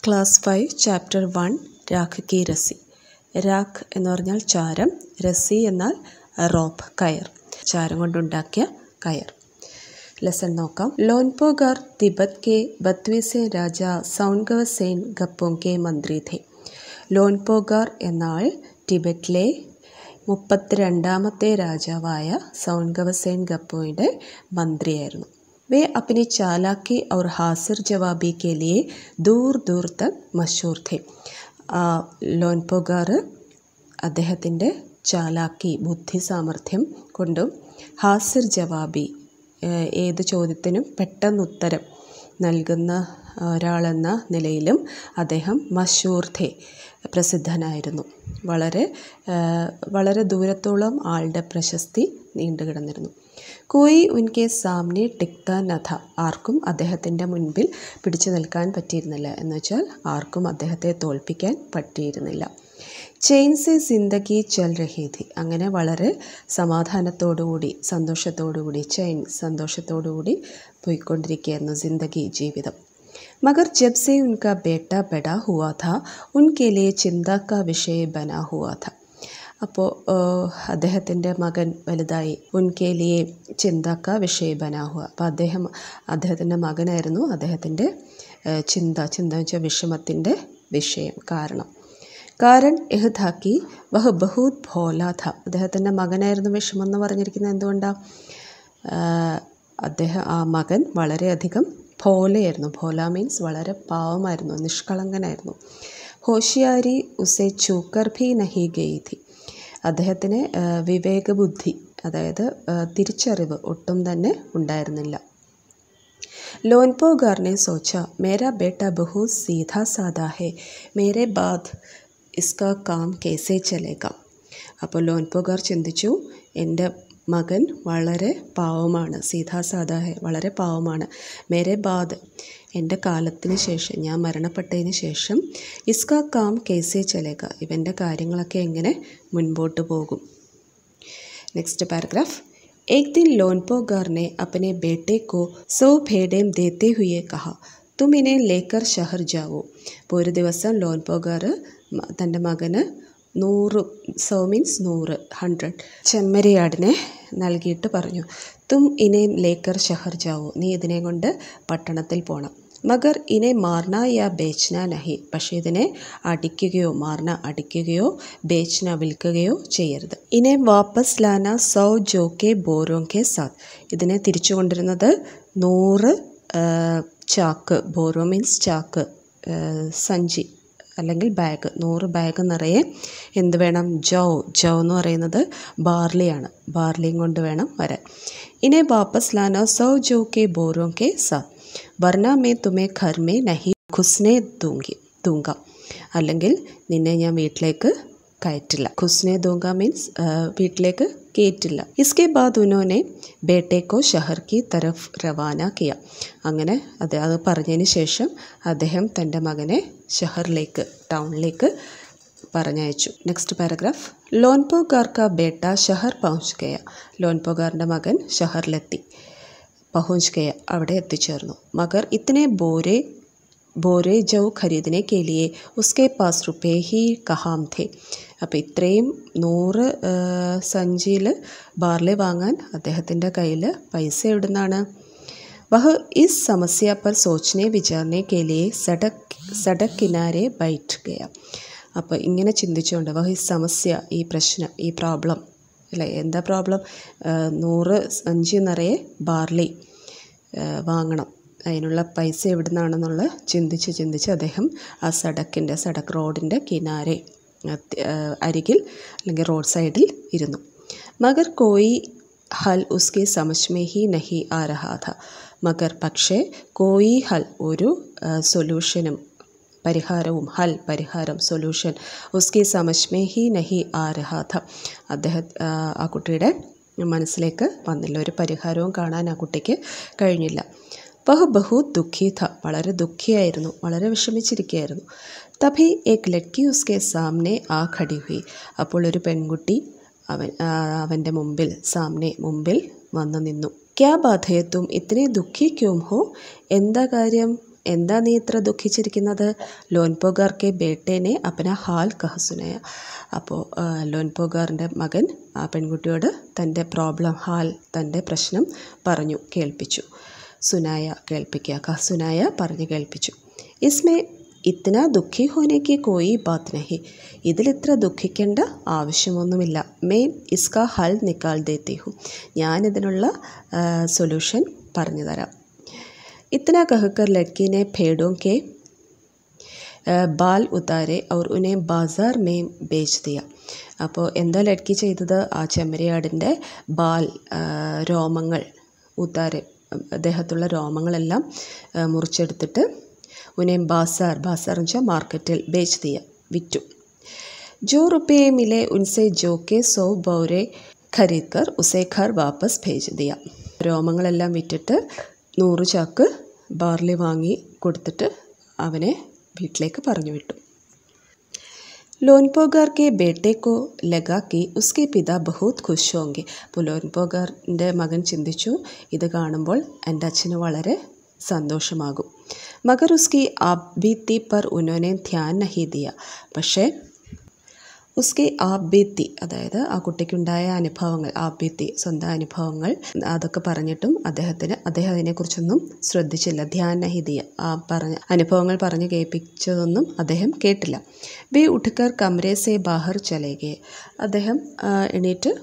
Class 5 chapter 1 രാഖ് കി രസി. രാഖ് എന്ന് പറഞ്ഞാൽ ചാരം, രസി എന്നാൽ റോപ്പ്, കയർ, ചാരം കൊണ്ടുണ്ടാക്കിയ കയർ. ലെസൺ നോക്കാം. ലോൻപോഗാർ തിബത്ത് കെ 32 രാജ സൗൻഗവസേൻ ഗപ്പോം കെ മന്ത്രി थे. ലോൻപോഗാർ എന്നാൽ ടിബറ്റിലെ 32ാമത്തെ രാജാവായ സൗൻഗവസേൻ ഗപ്പോയുടെ മന്ത്രിയായിരുന്നു. वे अपनी चालाकी और हासिर जवाबी के लिए दूर दूर तक मशहूर थे. ലോൻപോഗാർ അദ്ദേഹത്തിൻ്റെ ചാലാക്കി, ബുദ്ധി സാമർഥ്യം കൊണ്ടും ഹാസിർ ജവാബി, ഏത് ചോദ്യത്തിനും പെട്ടെന്ന് ഉത്തരം നൽകുന്ന ഒരാളെന്ന നിലയിലും അദ്ദേഹം മഷൂർ ഥേ, പ്രസിദ്ധനായിരുന്നു. വളരെ ദൂരത്തോളം ആളുടെ പ്രശസ്തി നീണ്ടുകിടന്നിരുന്നു. കോയി ഉൻകെ സാമ്നെ ടിക്ത നഥ, ആർക്കും അദ്ദേഹത്തിൻ്റെ മുൻപിൽ പിടിച്ചു നിൽക്കാൻ പറ്റിയിരുന്നില്ല. എന്ന് വെച്ചാൽ ആർക്കും അദ്ദേഹത്തെ തോൽപ്പിക്കാൻ പറ്റിയിരുന്നില്ല. ചെയിൻ സെ സിന്ദഗി ചൽ രഹി ഥി, അങ്ങനെ വളരെ സമാധാനത്തോടുകൂടി സന്തോഷത്തോടുകൂടി, ചെയിൻ സന്തോഷത്തോടുകൂടി പോയിക്കൊണ്ടിരിക്കുകയായിരുന്നു സിന്ദഗി, ജീവിതം. मगर जब से उनका बेटा बड़ा हुआ था उनके लिए चिंता का विषय बना हुआ था. അപ്പോൾ അദ്ദേഹത്തിൻ്റെ മകൻ വലുതായി. ഉൻകെ ലിയെ ചിന്തക്ക വിഷയ ബനാ ഹുവ, അപ്പോൾ അദ്ദേഹത്തിൻ്റെ മകനായിരുന്നു അദ്ദേഹത്തിൻ്റെ ചിന്ത വെച്ചാൽ വിഷമത്തിൻ്റെ വിഷയം, കാരണം യഹ് ഥാ കി വഹ് ബഹുത് ഭോലാ ഥാ. അദ്ദേഹത്തിൻ്റെ മകനായിരുന്നു വിഷമം എന്ന് പറഞ്ഞിരിക്കുന്നത് എന്തുകൊണ്ടാണ്? ആ മകൻ വളരെയധികം ഭോലയായിരുന്നു. ഭോല മീൻസ് വളരെ പാവമായിരുന്നു, നിഷ്കളങ്കനായിരുന്നു. ഹോഷിയാരി ഉസെ ചൂക്കർ ഭി നഹി ഗയി ഥി, അദ്ദേഹത്തിന് വിവേകബുദ്ധി, അതായത് തിരിച്ചറിവ് ഒട്ടും തന്നെ ഉണ്ടായിരുന്നില്ല. ലോൻപോഗാർ ने सोचा मेरा बेटा बहुत सीधा साधा है, मेरे बाद इसका काम कैसे चलेगा. അപ്പോൾ ലോൻപോഗാർ ചിന്തിച്ചു, എൻ്റെ മകൻ വളരെ പാവമാണ്, സീധാ സാധാ ഹെ, വളരെ പാവമാണ്. മേരെ ബാദ്, എൻ്റെ കാലത്തിന് ശേഷം, ഞാൻ മരണപ്പെട്ടതിന് ശേഷം, ഇസ്കാ കാം കേസേ ചലേക, ഇവൻ്റെ കാര്യങ്ങളൊക്കെ എങ്ങനെ മുൻപോട്ട് പോകും. Next paragraph. एक दिन लोनपोगार ने अपने बेटे को 100 भेड़ें देते हुए कहा तुम इन्हें लेकर शहर जाओ. അപ്പോൾ ഒരു ദിവസം ലോൻപോഗാർ തൻ്റെ മകന് 100 മീൻസ് 100 ചെമ്മരിയാടിനെ നൽകിയിട്ട് പറഞ്ഞു, തും ഇനെ ലേക്കർ ഷഹർ ജാവോ, നീ ഇതിനെ കൊണ്ട് പട്ടണത്തിൽ പോകണം. മഗർ ഇനെ മാർന യാ ബേച്ന നഹി, പക്ഷേ ഇതിനെ അടിക്കുകയോ, മാർന അടിക്കുകയോ, ബേച്ന വിൽക്കുകയോ ചെയ്യരുത്. ഇനെ വാപ്പസ് ലാന 100 ജോക്കെ ബോരോക്കെ സാത്ത്, ഇതിനെ തിരിച്ചു കൊണ്ടിരുന്നത് 100 ചാക്ക്, ബോരോ മീൻസ് ചാക്ക്, സഞ്ചി അല്ലെങ്കിൽ ബാഗ്, 100 ബാഗ് നിറയെ എന്ത് വേണം? ജൗ എന്ന് പറയുന്നത് ബാർലിയാണ്, ബാർലിയും കൊണ്ട് വേണം വരാൻ. ഇനെ വാപ്പസ് ലാന 100 ജോക്കെ ബോരോക്കെ സാത്ത് വർണ മേ തുമേ ഘർ മേ നഹി ഖുസ്നെ ദൂങ്ക, അല്ലെങ്കിൽ നിന്നെ ഞാൻ വീട്ടിലേക്ക് കയറ്റില്ല. ഖുസ്നെ ദൂങ്ക മീൻസ് വീട്ടിലേക്ക് കയറ്റില്ല. ഇസ്കെ ബാദ് ഉനോനെ ബേട്ടേക്കോ ഷഹർ കി തരഫ് റവാന കിയ, അങ്ങനെ അത് പറഞ്ഞതിന് ശേഷം അദ്ദേഹം തൻ്റെ മകനെ ഷഹറിലേക്ക്, ടൗണിലേക്ക് പറഞ്ഞയച്ചു. Next paragraph. ലോൻപോഗാർ കാ ബേട്ട ഷഹർ പहुंच गया, ലോൻപോഗാറിൻ്റെ മകൻ ഷഹറിലെത്തി. പहुंच गया, അവിടെ എത്തിച്ചേർന്നു. മഗർ ഇത്തനെ ബോരെ ജൗ ഖരീദനെ K ലിയെ ഉസ്കെ pass RuPay he Kahaan ഥേ, അപ്പോൾ ഇത്രയും 100 സഞ്ചിയിൽ ബാർലി വാങ്ങാൻ അദ്ദേഹത്തിൻ്റെ കയ്യിൽ പൈസ എവിടുന്നാണ്? വഹ് ഇസ് സമസ്യ പർ സോച്ചനെ വിചാരനെ കെ ലിയെ സഡക് കിനാരെ ബൈഠ് ഗയ, അപ്പോൾ ഇങ്ങനെ ചിന്തിച്ചുകൊണ്ട്, വഹ് ഇസ് സമസ്യ, ഈ പ്രശ്നം, ഈ പ്രോബ്ലം അല്ലേ, എന്താ പ്രോബ്ലം? 100 സഞ്ചി നിറയെ ബാർലി വാങ്ങണം, അതിനുള്ള പൈസ എവിടുന്നാണെന്നുള്ള ചിന്തിച്ച് അദ്ദേഹം ആ സഡക് റോഡിൻ്റെ കിനാരെ, അരികിൽ അല്ലെങ്കിൽ റോഡ് സൈഡിൽ ഇരുന്നു. മഗർ കോയി ഹൽ ഉസ്കെ സമജ് മേ ഹി നഹി ആ രഹാ ഥ, മഗർ പക്ഷേ കോയി ഹൽ, ഒരു സൊല്യൂഷനും പരിഹാരവും, പരിഹാരം, സൊല്യൂഷൻ, ഉസ്കി സമജ് മേ ഹി നഹി ആ രഹാ ഥ, ആ കുട്ടിയുടെ മനസ്സിലേക്ക് വന്നില്ല, ഒരു പരിഹാരവും കാണാൻ ആ കുട്ടിക്ക് കഴിഞ്ഞില്ല. വഹ് ബഹുത് ദുഃഖി ഥ, വളരെ ദുഃഖിയായിരുന്നു, വളരെ വിഷമിച്ചിരിക്കുകയായിരുന്നു. തഭി ഏക് ലഡ്കി ഉസ്കെ സാമ്നെ ആ ഖടി ഹുയി, അപ്പോൾ ഒരു പെൺകുട്ടി അവൻ്റെ മുമ്പിൽ വന്നു നിന്നു. ക്യാ ബാധയെ തും ഇത്തനെ ദുഃഖി ക്യോം ഹോ, എന്താ കാര്യം, എന്താ നീ ഇത്ര ദുഃഖിച്ചിരിക്കുന്നത്? ലോൻപോഗാർ കെ ബേട്ടേനെ അപ്പന ഹാൽ കഹ സുനയ. അപ്പോൾ ലോൻപോഗാറിൻ്റെ മകൻ ആ പെൺകുട്ടിയോട് തൻ്റെ പ്രോബ്ലം ഹാൽ, തൻ്റെ പ്രശ്നം പറഞ്ഞു കേൾപ്പിച്ചു. സുനായ കേൾപ്പിക്കുക, കഹ സുനായ പറഞ്ഞു കേൾപ്പിച്ചു. ഇസ്മേ ഇത്തന ദുഃഖി ഹോനേക്ക് കോയി ബാത് നഹി. ഇതിലിത്ര ദുഃഖിക്കേണ്ട ആവശ്യമൊന്നുമില്ല. മേം ഇസ്കാ ഹൽ നിക്കാൽ ദേത്തി ഹും. ഞാനിതിനുള്ള സൊല്യൂഷൻ പറഞ്ഞു തരാം. इतना कहकर लड़की ने भेड़ों के बाल उतारे और उन्हें बाज़ार में बेच दिया. അപ്പോൾ എന്താ ലഡ്ക്കി ചെയ്തത്? ആ ചെമ്മരിയാടിൻ്റെ രോമങ്ങൾ ഉത്താരെ, ദേഹത്തുള്ള രോമങ്ങളെല്ലാം മുറിച്ചെടുത്തിട്ട് ഉനെ ബാസാർ എന്ന് വെച്ചാൽ മാർക്കറ്റിൽ ബേച്ച് ദിയ, വിറ്റു. ജോ റുപ്പയെ മിലെ ഉൻസെ ജോ കെ 100 ബൗരെ ഖരീദ് കർ ഉസെ ഘർ വാപ്പസ് ഭേജ് ദിയ. രോമങ്ങളെല്ലാം വിറ്റിട്ട് 100 ചാക്ക് ബാർലി വാങ്ങി കൊടുത്തിട്ട് അവനെ വീട്ടിലേക്ക് പറഞ്ഞു വിട്ടു. ലോൻപോഗാർ കെ ബേട്ടെ കോ ലഗാ കി ഉസ്കെ പിതാ ബഹുത് ഖുഷ് ഹോംഗെ. അപ്പോൾ ലോൻപോഗാറിൻ്റെ മകൻ ചിന്തിച്ചു, ഇത് കാണുമ്പോൾ എൻ്റെ അച്ഛന് വളരെ സന്തോഷമാകും. മഗർ ഉസ്കി ആപ് ബീത്തി പർ ഉനോനെ ധ്യാൻ നഹി ദിയ. പക്ഷേ ഉസ്കി ആപ് ബീത്തി, അതായത് ആ കുട്ടിക്കുണ്ടായ അനുഭവങ്ങൾ, ആപ് ബീത്തി സ്വന്തം അനുഭവങ്ങൾ, അതൊക്കെ പറഞ്ഞിട്ടും അദ്ദേഹം അതിനെക്കുറിച്ചൊന്നും ശ്രദ്ധിച്ചില്ല. ധ്യാൻ നഹി ദിയ, ആ അനുഭവങ്ങൾ പറഞ്ഞു കേൾപ്പിച്ചതൊന്നും അദ്ദേഹം കേട്ടില്ല. ബി ഉഠ്കർ കമരെ സെ ബാഹർ ചലേഗെ. അദ്ദേഹം എണീറ്റ്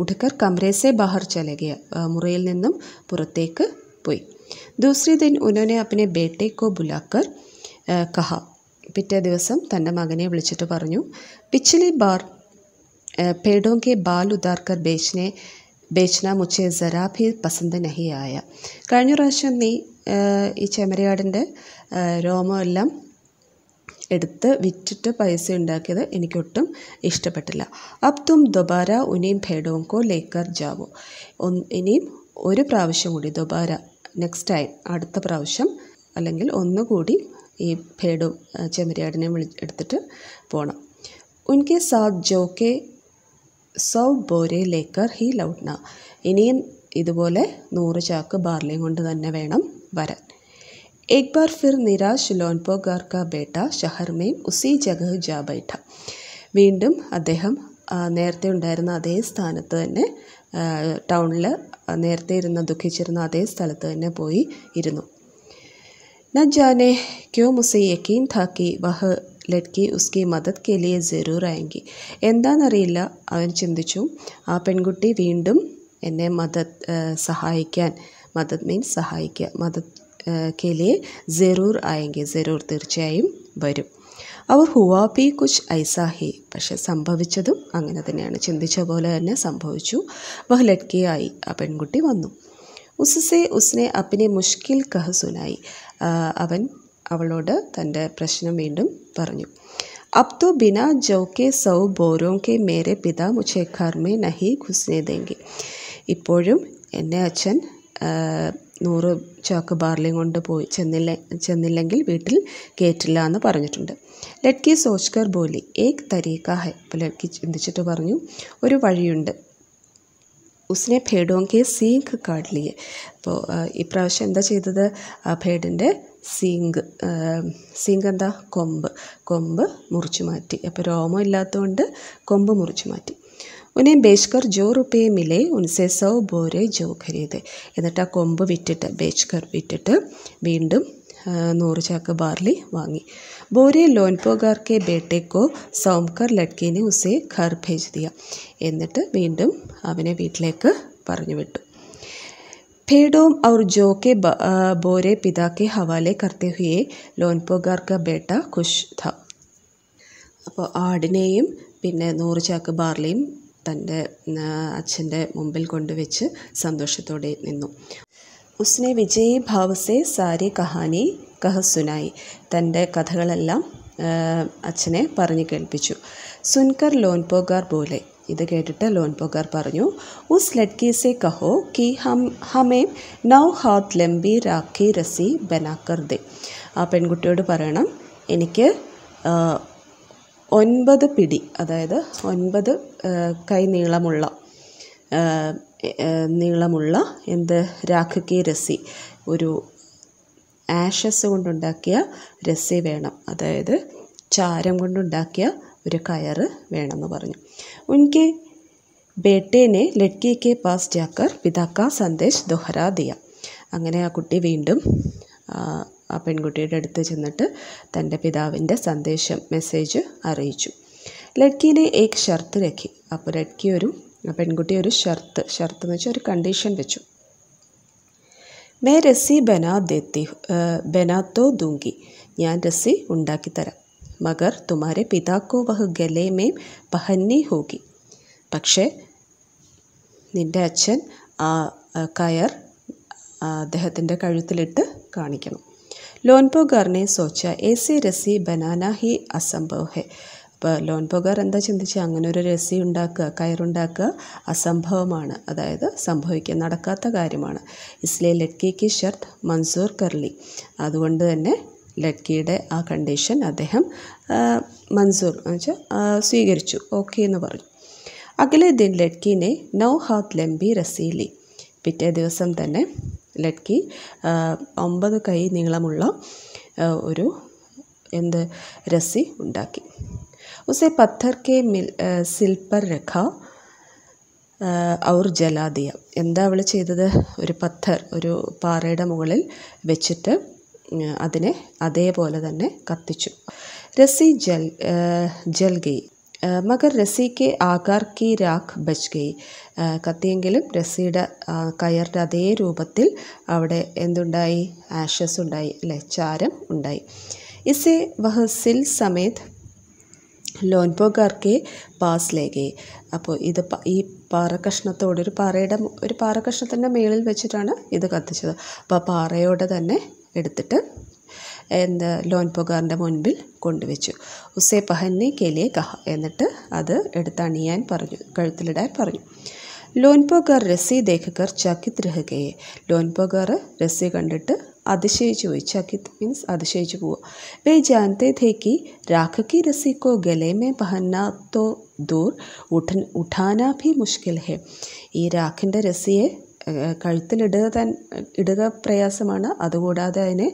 ഉഠ്കർ കമരെ സെ ബാഹർ ചലേഗെ, മുറിയിൽ നിന്നും പുറത്തേക്ക് പോയി. ദൂസരി ദിൻ ഉനോനെ അപ്നെ ബേട്ടെ കോ ബുലാക്കർ കഹ. പിറ്റേ ദിവസം തൻ്റെ മകനെ വിളിച്ചിട്ട് പറഞ്ഞു, പിछली बार पेड़ों के बाल उतार कर बेचना मुझे ज़रा भी पसंद नहीं आया. കഴിഞ്ഞ പ്രാവശ്യം നീ ഈ ചെമ്മരിയാടിൻ്റെ രോമമെല്ലാം എടുത്ത് വിറ്റിട്ട് പൈസ ഉണ്ടാക്കിയത് എനിക്കൊട്ടും ഇഷ്ടപ്പെട്ടില്ല. അബ് തും ദോബാര ഉനീം ഭേഡോം കോ ലേക്കർ ജാവോ. ഇനിയും ഒരു പ്രാവശ്യം കൂടി, ദോബാര നെക്സ്റ്റ് ടൈം, അടുത്ത പ്രാവശ്യം അല്ലെങ്കിൽ ഒന്നുകൂടി ഈ ഭേഡും ചെമ്മരിയാടിനെ എടുത്തിട്ട് പോകണം. ഉൻകെ സാത്ത് ജോക്കെ 100 ബോരെ ലേക്കർ ഹി ലൗട്ട്ന. ഇനിയും ഇതുപോലെ 100 ചാക്ക് ബാർലിയും കൊണ്ട് തന്നെ വേണം വരാൻ. एक बार फिर निराश लोनपोगार का बेटा शहर में उसी जगह जा बैठा. വീണ്ടും അദ്ദേഹം നേരത്തെ ഉണ്ടായിരുന്ന അതേ സ്ഥാനത്ത് തന്നെ, ടൗണിൽ നേരത്തെ ദുഃഖിച്ചിരുന്ന അതേ സ്ഥലത്ത് തന്നെ പോയി ഇരുന്നു. न जाने क्यों मुझे यकीन था कि वह लड़की उसकी मदद के लिए ज़रूर आएंगी. എന്താണെന്നറിയില്ല, അവൻ ചിന്തിച്ചു, ആ പെൺകുട്ടി വീണ്ടും എന്നെ സഹായിക്കാൻ, മദത് മീൻസ് സഹായിക്കുക, മദത് के लिए ज़रूर आएंगे, ज़रूर തീർച്ചയായും വരും. അവർ ഹുവാ ബി കുച്ച് ഐസാ ഹി. പക്ഷെ സംഭവിച്ചതും അങ്ങനെ തന്നെയാണ്, ചിന്തിച്ച പോലെ തന്നെ സംഭവിച്ചു. വഹ് ലഡ്കിയായി, ആ പെൺകുട്ടി വന്നു. ഉസ്സെ ഉസ്നെ അപ്നെ മുഷ്കിൽ കഹ സുനായി. അവൻ അവളോട് തൻ്റെ പ്രശ്നം വീണ്ടും പറഞ്ഞു. അബ് തോ ബിനാ ജോ കെ 100 ബോരോം കെ മേരെ പിതാ മുझे घर में नहीं घुसने देंगे. ഇപ്പോഴും എന്നെ അച്ഛൻ 100 ചാക്ക് ബാർലിയും കൊണ്ട് ചെന്നില്ലെങ്കിൽ വീട്ടിൽ കയറ്റില്ല എന്ന് പറഞ്ഞിട്ടുണ്ട്. ലഡ്കി സോച്ച്കർ ബോലി ഏക് തരീക്ക ഹൈ. അപ്പോൾ ലഡ്കി ചിന്തിച്ചിട്ട് പറഞ്ഞു, ഒരു വഴിയുണ്ട്. ഉസ്നെ ഭേഡോം കെ സീങ്ക് കാട്ട് ലിയെ. അപ്പോൾ ഇപ്രാവശ്യം എന്താ ചെയ്തത്? ആ ഭേഡിൻ്റെ സീങ്ക് എന്താ? കൊമ്പ് മുറിച്ചു മാറ്റി. അപ്പോൾ രോമം ഇല്ലാത്തതുകൊണ്ട് കൊമ്പ് മുറിച്ചു മാറ്റി. ഉനേം ബേച്ച്കർ ജോ റുപ്പയെ മിലെ ഉൻസെ 100 ബോരെ ജോ ഖരീദെ. എന്നിട്ട് ആ കൊമ്പ് വിറ്റിട്ട്, വിറ്റിട്ട് വീണ്ടും 100 ചാക്ക് ബാർലി വാങ്ങി. ബോരെ ലോൻപോഗാർ കെ ബേട്ടേക്കോ സൗംകർ ലഡ്കീനെ ഉസെ ഘർ ഭേജ് ദിയ. എന്നിട്ട് വീണ്ടും അവനെ വീട്ടിലേക്ക് പറഞ്ഞു വിട്ടു. भेड़ों और जौ के बोरे पिता के हवाले करते हुए ലോൻപോഗാർ का बेटा खुश था. അപ്പോൾ ആടിനെയും പിന്നെ 100 ചാക്ക് ബാർലിയും തൻ്റെ അച്ഛൻ്റെ മുമ്പിൽ കൊണ്ടുവച്ച് സന്തോഷത്തോടെ നിന്നു. ഉസ്നെ വിജയ് ഭാവസെ സാരി കഹാനി കഹ സുനായി. തൻ്റെ കഥകളെല്ലാം അച്ഛനെ പറഞ്ഞു കേൾപ്പിച്ചു. സുൻകർ ലോൻപോഗാർ ബോലെ. ഇത് കേട്ടിട്ട് ലോൻപോഗാർ പറഞ്ഞു, ഉസ് ലഡ്കി സെ കഹോ കി ഹമേ 9 ഹാത്ത് ലംബി രാഖി രസി ബനാക്കർ ദേ. ആ പെൺകുട്ടിയോട് പറയണം, എനിക്ക് 9 പിടി, അതായത് 9 കൈ നീളമുള്ള എന്ത് രാഖി രസി, ഒരു ആഷസ് കൊണ്ടുണ്ടാക്കിയ രസ്സി വേണം, അതായത് ചാരം കൊണ്ടുണ്ടാക്കിയ ഒരു കയറ് വേണമെന്ന് പറഞ്ഞു. ഉൻകെ ബേട്ടേനെ ലഡ്കി കെ പാസ് ജാക്കർ പിതാ കാ സന്ദേശ് ദൊഹരാ ദിയ. അങ്ങനെ ആ കുട്ടി വീണ്ടും ആ പെൺകുട്ടിയുടെ അടുത്ത് ചെന്നിട്ട് തൻ്റെ പിതാവിൻ്റെ സന്ദേശം, മെസ്സേജ് അറിയിച്ചു. ലഡ്കീനെ ഏക് ഷർത്ത് രഖി. അപ്പോൾ പെൺകുട്ടി ഒരു ഷർത്ത് എന്ന് വെച്ചാൽ ഒരു കണ്ടീഷൻ വെച്ചു. മേ രസ്സി ബനാ തോ ദൂങ്കി. ഞാൻ രസ്സി ഉണ്ടാക്കിത്തരാം. മഗർ തുമാരെ പിതാക്കോ വഹ് ഗലേ മേ പഹന്നി ഹോഗി. പക്ഷേ നിൻ്റെ അച്ഛൻ ആ കയർ അദ്ദേഹത്തിൻ്റെ കഴുത്തിലിട്ട് കാണിക്കണം. ലോൻപോഗാറിനെ സോച്ച ഏസി രസ്സി ബനാന ഹി അസംഭവ് ഹെ. അപ്പോൾ ലോൻപോഗാർ എന്താ ചിന്തിച്ചാൽ അങ്ങനെ ഒരു രസ്സി ഉണ്ടാക്കുക, കയറുണ്ടാക്കുക അസംഭവമാണ്, അതായത് നടക്കാത്ത കാര്യമാണ്. ഇസ്ലേ ലഡ്കിക്ക് ഷർത്ത് മൻസൂർ കർലി. അതുകൊണ്ട് തന്നെ ലഡ്കിയുടെ ആ കണ്ടീഷൻ അദ്ദേഹം മൻസൂർ എന്ന് വെച്ചാൽ സ്വീകരിച്ചു, ഓക്കെ എന്ന് പറഞ്ഞു. അഗലെ ദിൻ ലഡ്കിനെ 9 ഹാത്ത് ലംബി രസ്സി ലി. പിറ്റേ ദിവസം തന്നെ ലഡ്കി 9 കൈ നീളമുള്ള ഒരു രസ്സി ഉണ്ടാക്കി. ഉസെ പത്ഥർ കെ സിൽ പർ രഖ ഔർ ജലാ ദിയ. എന്താ അവൾ ചെയ്തത്? ഒരു പാറയുടെ മുകളിൽ വെച്ചിട്ട് അതിനെ അതേപോലെ തന്നെ കത്തിച്ചു. രസ്സി ജൽ ഗയി മഗർ രസ്സി കെ ആകാർ കി രാഖ് ബച്ച് ഗയി. കത്തിയെങ്കിലും രസ്സിയുടെ കയറിൻ്റെ അതേ രൂപത്തിൽ അവിടെ എന്തുണ്ടായി? ആഷസ് ഉണ്ടായി, അല്ലേ, ചാരം ഉണ്ടായി. ഇസെ വഹ് സിൽ സമേത് ലോൻപോഗാർ കെ പാസ് ലേ ഗയി. അപ്പോൾ ഇത് ഈ പാറക്കഷ്ണത്തോട് ഒരു പാറക്കഷ്ണത്തിൻ്റെ മേളിൽ വെച്ചിട്ടാണ് ഇത് കത്തിച്ചത്. അപ്പോൾ ആ പാറയോടെ തന്നെ എടുത്തിട്ട് ലോൻപോഗാറിൻ്റെ മുൻപിൽ കൊണ്ടുവച്ചു. ഉസേ പഹന്നെ കേലിയെ കഹ. എന്നിട്ട് അത് എടുത്തണിയാൻ പറഞ്ഞു, കഴുത്തിലിടാൻ പറഞ്ഞു. ലോൻപോഗാർ രസ്സി ദേഖക്കർ ചകിത് രഹ ഗയെ. ലോൻപോഗാർ രസ്സി കണ്ടിട്ട് അതിശയിച്ചു പോയി. ചകിത് മീൻസ് അതിശയിച്ചു പോവുക. വേ ജാനത്തെ ഥേ കി രാഖ കി രസ്സി കോ ഗലെ മേ പഹന്ന തോ ദൂർ ഉഠാന ഭി മുഷ്കിൽ ഹെ. ഈ രാഖിൻ്റെ രസ്സിയെ കഴുത്തിലിടുക പ്രയാസമാണ്, അതുകൂടാതെ അതിനെ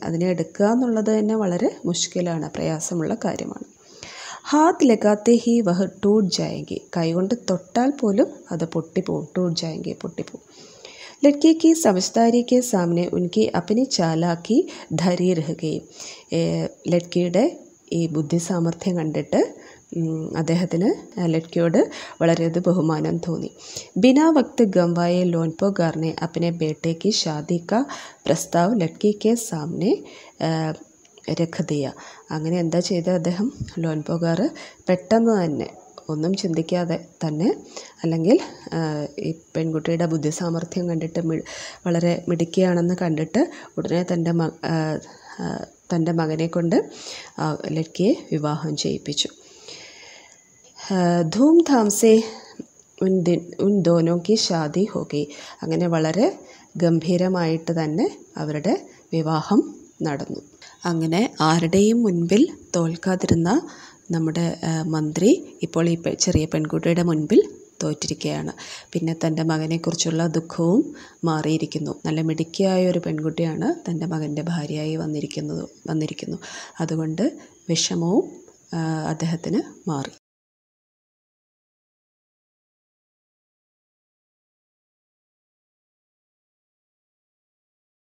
അതിനെ എടുക്കുക എന്നുള്ളത് തന്നെ വളരെ മുഷ്കിലാണ്, പ്രയാസമുള്ള കാര്യമാണ്. ഹാത്ത് ലഗാത്തെ ഹി വഹ് ടൂട്ട് ജായെങ്കി. കൈകൊണ്ട് തൊട്ടാൽ പോലും അത് പൊട്ടിപ്പോവും. ടൂട്ട് ജായെങ്കി, പൊട്ടിപ്പോവും. ലഡ്കി കി സമജ്ദാരി കെ സാമനെ ഉൻകി അപ്പനി ചാലാക്കി ധരി രഹ ഗയി. ലഡ്കിയുടെ ഈ ബുദ്ധി സാമർഥ്യം കണ്ടിട്ട് അദ്ദേഹത്തിന് ലഡ്കിയോട് വളരെയധികം ബഹുമാനം തോന്നി. ബിനാ വക്ത് ഗംവായെ ലോൻപോഗാറിനെ അപ്പനെ ബേട്ടെ കി ഷാദി കാ പ്രസ്താവ് ലഡ്കി കെ സാമനെ രഖ് ദിയ. അങ്ങനെ എന്താ ചെയ്തത് അദ്ദേഹം? ലോൻപോഗാർ പെട്ടെന്ന് തന്നെ, ഒന്നും ചിന്തിക്കാതെ തന്നെ, അല്ലെങ്കിൽ ഈ പെൺകുട്ടിയുടെ ബുദ്ധി സാമർഥ്യം കണ്ടിട്ട് വളരെ മിടുക്കിയാണെന്ന് കണ്ടിട്ട് ഉടനെ തൻ്റെ മകനെ കൊണ്ട് ലഡ്കിയെ വിവാഹം ചെയ്യിപ്പിച്ചു. ധൂംധാം സെ ഉൻ ദോനോ കി ഷാദി ഹോ ഗയി. അങ്ങനെ വളരെ ഗംഭീരമായിട്ട് തന്നെ അവരുടെ വിവാഹം നടന്നു. അങ്ങനെ ആരുടെയും മുൻപിൽ തോൽക്കാതിരുന്ന നമ്മുടെ മന്ത്രി ഇപ്പോൾ ഈ ചെറിയ പെൺകുട്ടിയുടെ മുൻപിൽ തോറ്റിരിക്കുകയാണ്. പിന്നെ തൻ്റെ മകനെക്കുറിച്ചുള്ള ദുഃഖവും മാറിയിരിക്കുന്നു. നല്ല മിടുക്കിയായ ഒരു പെൺകുട്ടിയാണ് തൻ്റെ മകൻ്റെ ഭാര്യയായി വന്നിരിക്കുന്നു. അതുകൊണ്ട് വിഷമവും അദ്ദേഹത്തിന് മാറി.